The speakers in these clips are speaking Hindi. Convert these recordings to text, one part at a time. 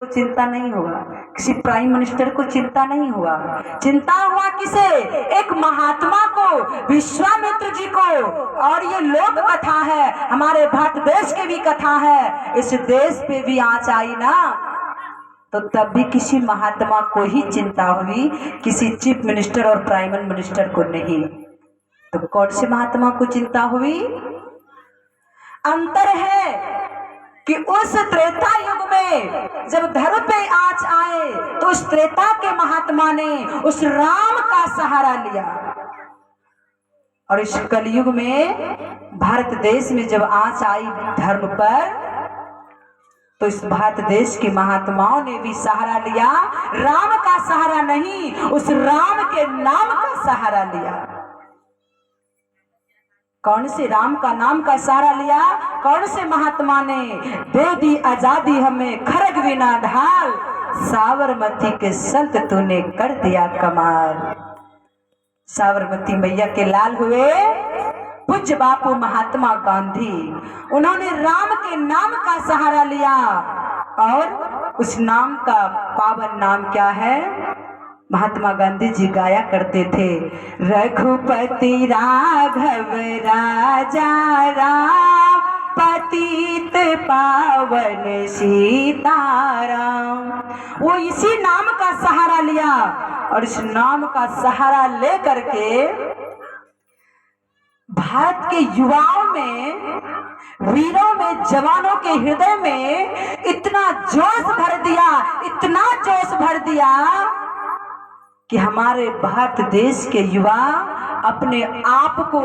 चिंता नहीं हुआ, किसी प्राइम मिनिस्टर को चिंता नहीं हुआ, चिंता हुआ किसे? एक महात्मा को, विश्वामित्र जी को। और ये लोक कथा है, हमारे भारत देश की भी कथा है। इस देश पे भी आँच आई ना, तो तब भी किसी महात्मा को ही चिंता हुई, किसी चीफ मिनिस्टर और प्राइम मिनिस्टर को नहीं। तो कौन से महात्मा को चिंता हुई? अंतर है कि उस त्रेता युग में जब धर्म पे आँच आए तो उस त्रेता के महात्मा ने उस राम का सहारा लिया, और इस कलयुग में भारत देश में जब आँच आई धर्म पर, तो इस भारत देश के महात्माओं ने भी सहारा लिया, राम का सहारा नहीं, उस राम के नाम का सहारा लिया। कौन से राम का नाम का सहारा लिया? कौन से महात्मा ने? दे दी आजादी हमें खरग बिना ढाल, साबरमती के संत तूने कर दिया कमाल। साबरमती मैया के लाल हुए पूज्य बापू महात्मा गांधी। उन्होंने राम के नाम का सहारा लिया, और उस नाम का पावन नाम क्या है? महात्मा गांधी जी गाया करते थे, रघुपति राघव राजा राम, पतित पावन सीताराम। वो इसी नाम का सहारा लिया, और इस नाम का सहारा ले करके भारत के युवाओं में, वीरों में, जवानों के हृदय में इतना जोश भर दिया, इतना जोश भर दिया कि हमारे भारत देश के युवा अपने आप को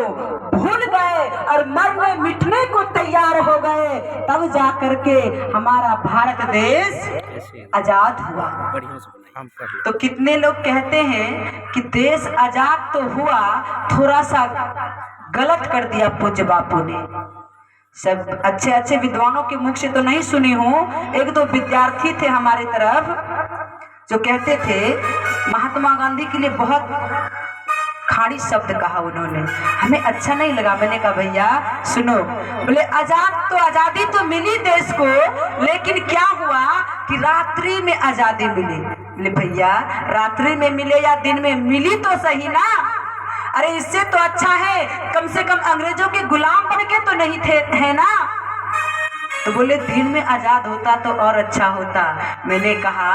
भूल गए और मरने मिटने को तैयार हो गए, तब जाकर के हमारा भारत देश आजाद हुआ। तो कितने लोग कहते हैं कि देश आजाद तो हुआ, थोड़ा सा गलत कर दिया पूज्य बापू ने। सब अच्छे अच्छे विद्वानों के मुख से तो नहीं सुनी हूँ, एक दो विद्यार्थी थे हमारे तरफ जो कहते थे महात्मा गांधी के लिए बहुत खाड़ी शब्द कहा उन्होंने, हमें अच्छा नहीं लगा। मैंने कहा भैया सुनो, बोले आजाद तो आजादी तो मिली देश को, लेकिन क्या हुआ कि रात्रि में आजादी मिली। बोले भैया रात्रि में मिले या दिन में मिली तो सही ना, अरे इससे तो अच्छा है कम से कम अंग्रेजों के गुलाम बन के तो नहीं थे, है ना। तो बोले दिन में आजाद होता तो और अच्छा होता। मैंने कहा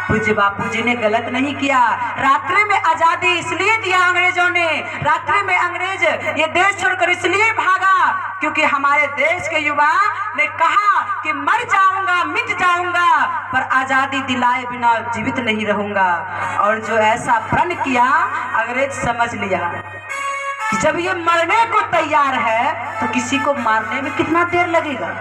पूज्य बापू जी ने गलत नहीं किया, रात्रि में आजादी इसलिए दिया अंग्रेजों ने, रात्रि में अंग्रेज ये देश छोड़कर इसलिए भागा क्योंकि हमारे देश के युवा ने कहा कि मर जाऊंगा मिट जाऊंगा पर आजादी दिलाए बिना जीवित नहीं रहूंगा। और जो ऐसा प्रण किया अंग्रेज समझ लिया कि जब ये मरने को तैयार है तो किसी को मारने में कितना देर लगेगा,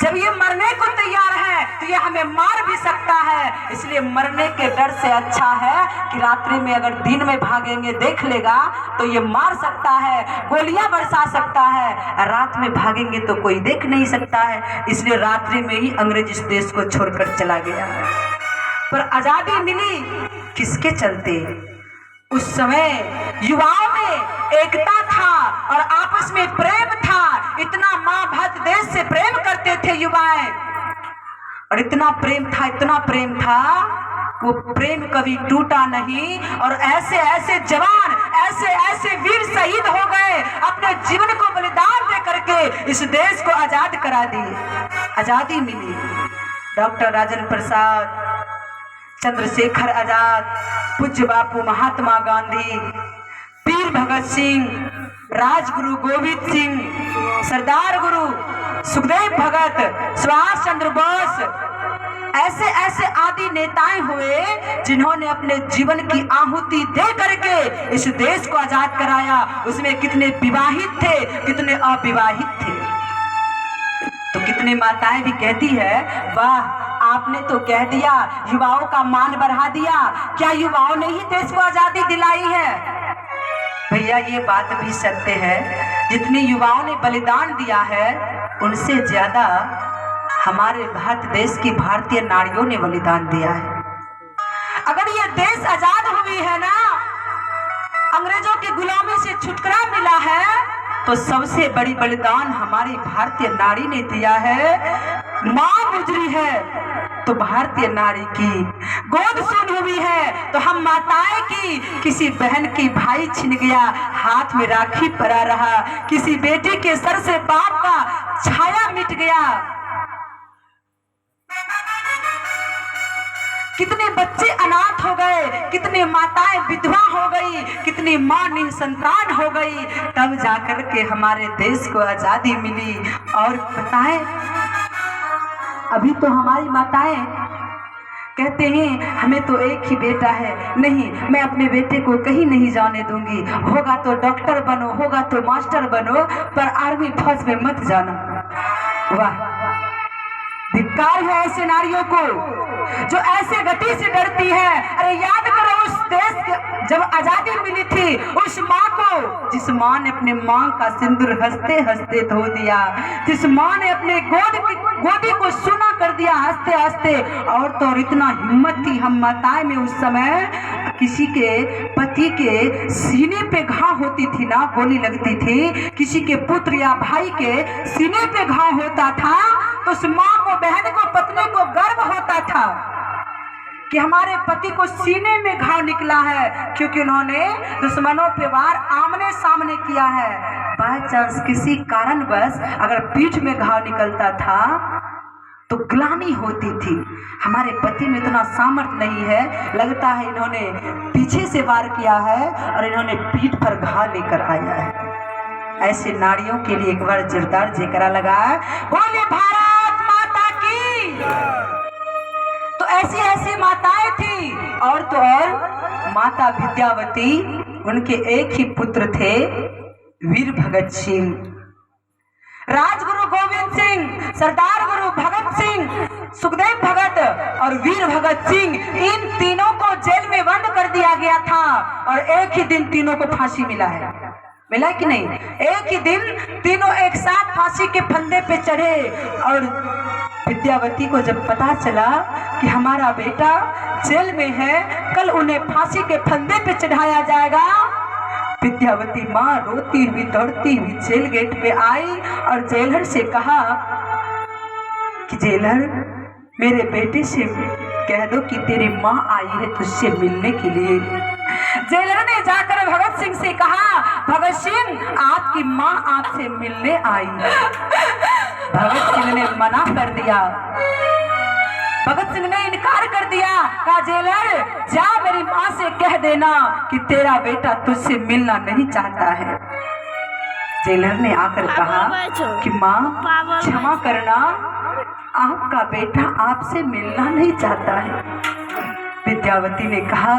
जब ये मरने को तैयार है तो ये हमें मार भी सकता है, इसलिए मरने के डर से अच्छा है कि रात्रि में अगर दिन में भागेंगे देख लेगा तो ये मार सकता है, गोलियां बरसा सकता है, रात में भागेंगे तो कोई देख नहीं सकता है, इसलिए रात्रि में ही अंग्रेज इस देश को छोड़कर चला गया। पर आजादी मिली किसके चलते? उस समय युवाओं में एकता था और आपस में प्रेम था, इतना माँ भारत देश से प्रेम करते थे युवाएं, और इतना प्रेम था, इतना प्रेम था, वो प्रेम कभी टूटा नहीं। और ऐसे ऐसे जवान, ऐसे ऐसे वीर शहीद हो गए, अपने जीवन को बलिदान दे करके इस देश को आजाद करा दिए, आजादी मिली। डॉक्टर राजेंद्र प्रसाद, चंद्रशेखर आजाद, पूज्य बापू महात्मा गांधी, वीर भगत सिंह, राजगुरु गोविंद सिंह, सरदार गुरु सुखदेव भगत, सुभाष चंद्र बोस, ऐसे ऐसे आदि नेताएं हुए जिन्होंने अपने जीवन की आहुति दे करके इस देश को आजाद कराया। उसमें कितने विवाहित थे, कितने अविवाहित थे। तो कितनी माताएं भी कहती है वाह आपने तो कह दिया, युवाओं का मान बढ़ा दिया, क्या युवाओं ने ही देश को आजादी दिलाई है? भैया ये बात भी सत्य है, जितने युवाओं ने बलिदान दिया है उनसे ज्यादा हमारे भारत देश की भारतीय नारियों ने बलिदान दिया है। अगर ये देश आजाद हुई है ना, अंग्रेजों की गुलामी से छुटकारा मिला है, तो सबसे बड़ी बलिदान हमारी भारतीय नारी ने दिया है। मां गुजरी है, तो भारतीय नारी की, गोद सुन हुई है तो हम माताएं की। किसी बहन की भाई छिन गया, हाथ में राखी परा रहा, किसी बेटी के सर से बाप का छाया मिट गया। कितने बच्चे अनाथ हो गए, कितनी माताएं विधवा हो गई, कितनी मां निसंतान हो गई, तब जाकर के हमारे देश को आजादी मिली। और बताएं, अभी तो हमारी माताएं कहते हैं हमें तो एक ही बेटा है, नहीं मैं अपने बेटे को कहीं नहीं जाने दूंगी, होगा तो डॉक्टर बनो, होगा तो मास्टर बनो, पर आर्मी फौज में मत जाना। वाह, धिक्कार है ऐसे नारियों को जो ऐसे गति से डरती है। अरे याद करो उस देश जब आजादी मिली थी, उस माँ को, जिस माँ ने अपने माँ का सिंदूर हंसते हंसते धो दिया, जिस माँ ने अपने गोदी को सुना कर दिया हंसते हंसते। और तो और इतना हिम्मत थी हम माताएं में उस समय, किसी के पति के सीने पे घाव होती थी ना, गोली लगती थी, किसी के पुत्र या भाई के सीने पे घाव होता था, तो उस माँ को, बहन को, पत्नी को गर्व होता था कि हमारे पति को सीने में घाव निकला है, क्योंकि उन्होंने दुश्मनों पे वार आमने सामने किया है। बाय चांस किसी कारणवश अगर पीठ में घाव निकलता था तो ग्लानि होती थी, हमारे पति में इतना सामर्थ्य नहीं है, लगता है इन्होंने पीछे से वार किया है और इन्होंने पीठ पर घाव लेकर आया है। ऐसे नारियों के लिए एक बार जोरदार जयकारा लगा, बोले भारत माता की। तो ऐसी ऐसी माताएं थी। और तो और माता विद्यावती, उनके एक ही पुत्र थे, वीर भगत सिंह, राजगुरु गोविंद सिंह, सरदार गुरु भगत सिंह, सुखदेव भगत और वीर भगत सिंह, इन तीनों को जेल में बंद कर दिया गया था और एक ही दिन तीनों को फांसी मिला है। मिला कि नहीं? एक ही दिन तीनों एक साथ फांसी के फंदे पे चढ़े। और विद्यावती को जब पता चला कि हमारा बेटा जेल में है, कल उन्हें फांसी के फंदे पे चढ़ाया जाएगा, विद्यावती माँ रोती हुई दौड़ती हुई जेल गेट पे आई और जेलर से कहा कि जेलर, मेरे बेटे से कह दो कि तेरी माँ आई है तुझसे मिलने के लिए। जेलर ने जाकर भगत सिंह से कहा, भगत सिंह आपकी माँ आपसे मिलने आई। भगत सिंह ने मना कर दिया, भगत सिंह ने इनकार कर दिया, कहा जेलर जा मेरी माँ से कह देना कि तेरा बेटा तुझसे मिलना नहीं चाहता है। जेलर ने आकर कहा कि माँ क्षमा करना, आपका बेटा आपसे मिलना नहीं चाहता है। विद्यावती ने कहा,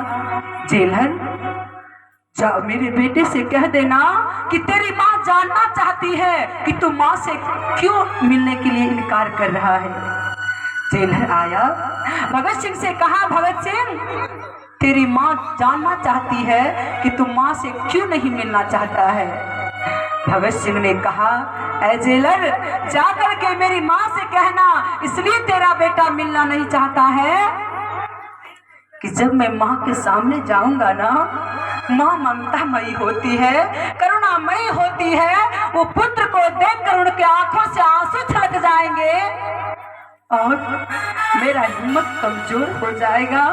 जेलर जाओ मेरे बेटे से कह देना कि तेरी माँ जानना चाहती है कि तू माँ से क्यों मिलने के लिए इनकार कर रहा है। जेलर आया, भगत सिंह से कहा, भगत सिंह तेरी माँ जानना चाहती है कि तू माँ से क्यों नहीं मिलना चाहता है। भगत सिंह ने कहा, ऐ जेलर जाकर के मेरी माँ से कहना इसलिए तेरा बेटा मिलना नहीं चाहता है कि जब मैं माँ के सामने जाऊंगा ना, माँ ममतामयी होती है, करुणामयी होती है, वो पुत्र को देखकर उनके आंखों से आंसू छलक जाएंगे और मेरा हिम्मत कमजोर हो जाएगा।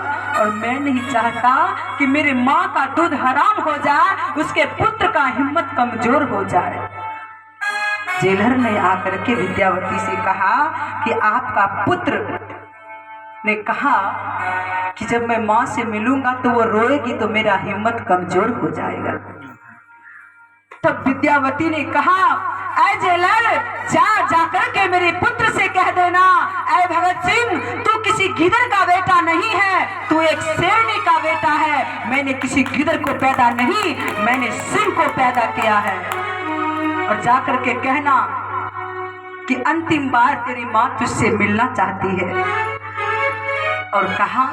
और मैं नहीं चाहता कि मेरी माँ का दूध हराम हो जाए, उसके पुत्र का हिम्मत कमजोर हो जाए। जेलर ने आकर के विद्यावती से कहा कि आपका पुत्र ने कहा कि जब मैं माँ से मिलूंगा तो वो रोएगी तो मेरा हिम्मत कमजोर हो जाएगा। तब विद्यावती ने कहा, ऐ जेलर जाकर के मेरे पुत्र से कह देना, ऐ भगत सिंह तू किसी गिदड़ का बेटा नहीं है, तू एक शेरनी का बेटा है। मैंने किसी गिदड़ को पैदा नहीं, मैंने सिंह को पैदा किया है। और जाकर के कहना कि अंतिम बार तेरी माँ तुझसे मिलना चाहती है। और कहा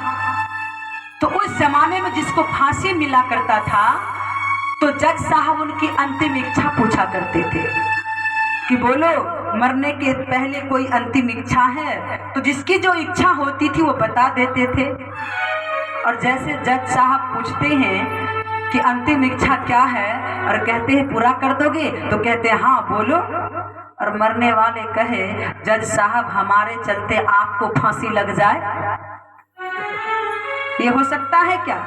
तो उस जमाने में जिसको फांसी मिला करता था तो जज साहब उनकी अंतिम इच्छा पूछा करते थे कि बोलो मरने के पहले कोई अंतिम इच्छा है, तो जिसकी जो इच्छा होती थी वो बता देते थे। और जैसे जज साहब पूछते हैं कि अंतिम इच्छा क्या है और कहते हैं पूरा कर दोगे, तो कहते हैं हाँ बोलो। और मरने वाले कहे जज साहब हमारे चलते आपको फांसी लग जाए, ये हो सकता है क्या?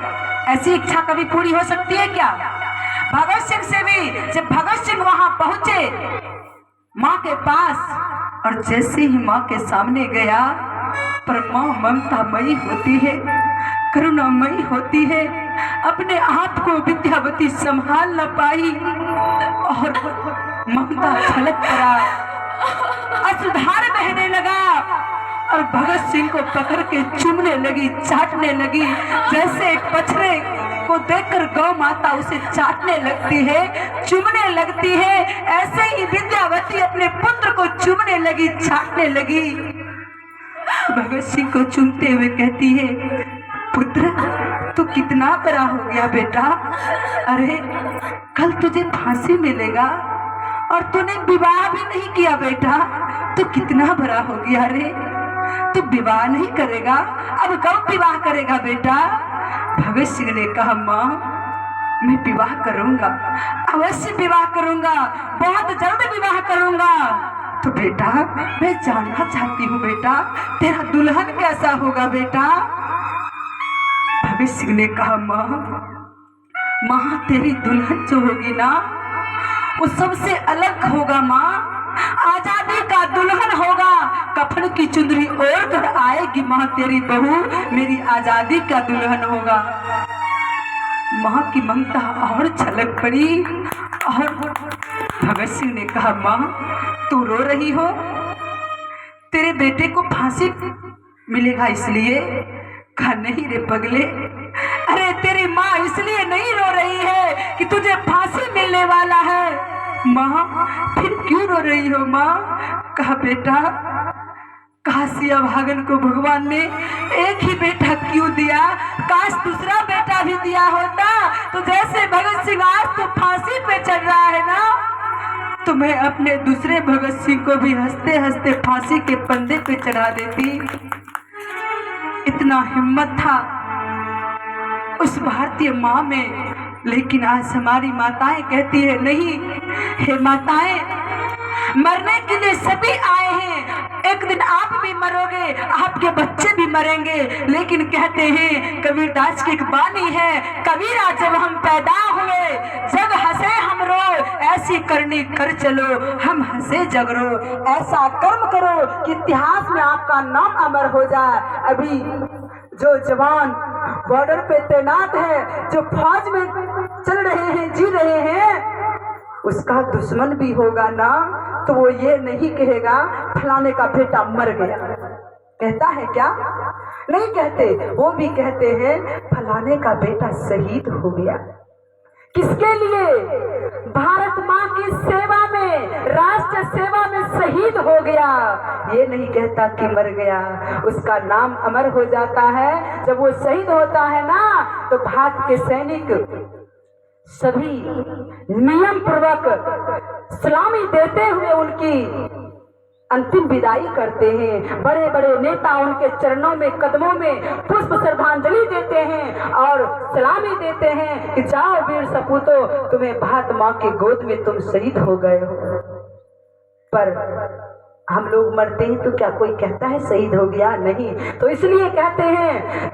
ऐसी इच्छा कभी पूरी हो सकती है क्या? भगत सिंह से भी जब भगत सिंह वहां पहुंचे माँ के पास और जैसे ही माँ के सामने गया, पर माँ ममतामयी होती है, करुणामयी होती है, अपने आप को विद्यावती संभाल न पाई और ममता छलक पड़ा, अश्रुधार बहने लगा और भगत सिंह को पकड़ के चूमने लगी, चाटने लगी। जैसे एक बछड़े को देखकर गौ माता उसे चाटने लगती है, चूमने लगती है, ऐसे ही विद्यावती अपने पुत्र को चूमने लगी, चाटने लगी। भगत सिंह को चूमते हुए कहती है, पुत्र तू कितना बड़ा हो गया बेटा, अरे कल तुझे फांसी मिलेगा और तूने विवाह भी नहीं किया बेटा, तू कितना बड़ा हो गया रे, तू विवाह नहीं करेगा, अब कब विवाह करेगा बेटा? भगत सिंह ने कहा, माँ मैं विवाह करूंगा, अवश्य विवाह करूंगा, बहुत जल्द विवाह करूंगा। तो बेटा मैं जानना चाहती हूँ बेटा, तेरा दुल्हन कैसा होगा बेटा? भगत सिंह ने कहा, माँ तेरी दुल्हन जो होगी ना वो सबसे अलग होगा माँ, आजादी का दुल्हन होगा, कफन की चुंदरी ओढ़ कर आएगी माँ तेरी बहू, मेरी आजादी का दुल्हन होगा। माँ की ममता और छलक पड़ी और भगत सिंह ने कहा, माँ तू रो रही हो, तेरे बेटे को फांसी मिलेगा इसलिए? कहा, नहीं रे पगले, अरे तेरी माँ इसलिए नहीं रो रही है कि तुझे फांसी मिलने वाला है। माँ फिर क्यों रो रही हो माँ? कहा, बेटा काशिया भागन को भगवान ने एक ही बेटा क्यों दिया, काश दूसरा बेटा भी दिया होता। तो जैसे भगत सिंह आज तो फांसी पे चढ़ रहा है ना, तो मैं अपने दूसरे भगत सिंह को भी हंसते हंसते फांसी के फंदे पे चढ़ा देती। इतना हिम्मत था उस भारतीय माँ में, लेकिन आज हमारी माताएं कहती है, नहीं हे माताएं, मरने के लिए सभी आए हैं, एक दिन आप भी मरोगे, आपके बच्चे भी मरेंगे, लेकिन कहते हैं कबीरदास की एक वाणी है, कबीरा जब हम पैदा हुए जग हंसे हम रो, ऐसी करनी कर चलो हम हंसे जग रो। ऐसा कर्म करो कि इतिहास में आपका नाम अमर हो जाए। अभी जो जवान बॉर्डर पे तैनात है, जो फौज में चल रहे हैं, जी रहे हैं, उसका दुश्मन भी होगा ना तो वो ये नहीं कहेगा फलाने का बेटा मर गया, कहता है क्या? नहीं कहते, वो भी कहते हैं फलाने का बेटा शहीद हो गया। किसके लिए? भारत माँ की सेवा में, राष्ट्र सेवा में शहीद हो गया। ये नहीं कहता कि मर गया, उसका नाम अमर हो जाता है। जब वो शहीद होता है ना तो भारत के सैनिक सभी नियम पूर्वक सलामी देते हुए उनकी अंतिम विदाई करते हैं। बड़े बड़े नेता उनके चरणों में, कदमों में पुष्प श्रद्धांजलि देते हैं और सलामी देते हैं कि जाओ वीर सपूतो, तुम्हें भारत माँ की गोद में तुम शहीद हो गए हो। पर हम लोग मरते हैं तो क्या कोई कहता है शहीद हो गया? नहीं। तो इसलिए कहते हैं